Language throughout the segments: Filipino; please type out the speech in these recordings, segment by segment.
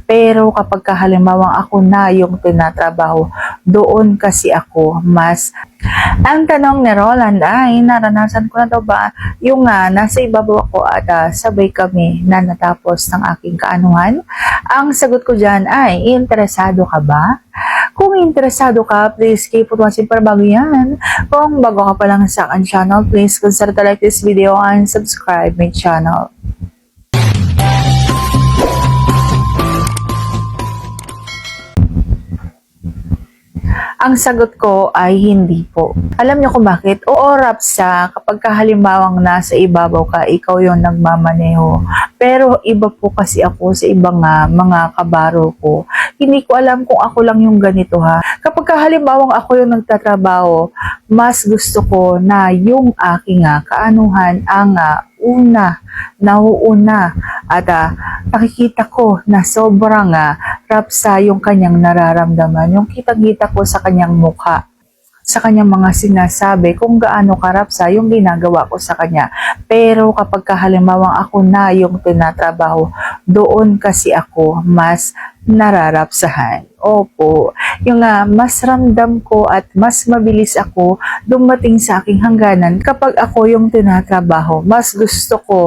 Pero kapag halimbawa ako na yung tinatrabaho, doon kasi ako mas. Ang tanong ni Roland ay, naranasan ko na daw ba yung nasa ibabaw ako at sabay kami na natapos ng aking kaanuhan? Ang sagot ko dyan ay, interesado ka ba? Kung interesado ka, please keep on watching para bago yan. Kung bago ka pa lang sa akin channel, please consider to like this video and subscribe my channel. Ang sagot ko ay hindi po. Alam niyo kung bakit? Oo, Rapsa, kapag halimbawang nasa ibabaw ka, ikaw yung nagmamaneho. Pero iba po kasi ako sa ibang mga kabaro ko. Hindi ko alam kung ako lang yung ganito ha. Kapag halimbawang ako yung nagtatrabaho, mas gusto ko na yung aking kaanuhan ang nauuna at nakikita ko na sobrang rapsa yung kanyang nararamdaman, yung kitang-kita ko sa kanyang mukha, sa kanyang mga sinasabi, kung gaano karapsa yung ginagawa ko sa kanya. Pero kapag halimbawang ako na yung tinatrabaho, doon kasi ako mas nararapsahan. Opo, yung mas ramdam ko at mas mabilis ako dumating sa aking hangganan kapag ako yung tinatrabaho. Mas gusto ko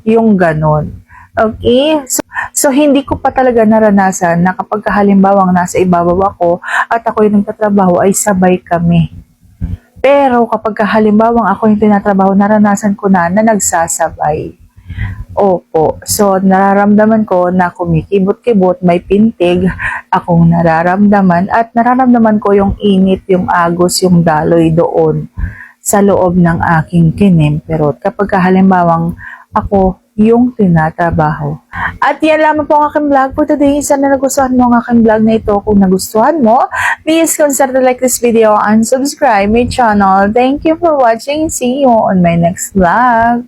yung ganon. Okay? So hindi ko pa talaga naranasan na kapag halimbawang nasa ibabaw ako at ako yung nagtatrabaho ay sabay kami. Pero kapag halimbawang ako yung tinatrabaho, naranasan ko na nagsasabay. Opo. So, nararamdaman ko na kumikibot-kibot, may pintig akong nararamdaman at nararamdaman ko yung init, yung agos, yung daloy doon sa loob ng aking kinimperot kapag halimbawang ako yung tinatrabaho. At yan lamang po ang aking vlog for today. Sana nagustuhan mo ang aking vlog na ito. Kung nagustuhan mo, please consider to like this video and subscribe my channel. Thank you for watching. See you on my next vlog.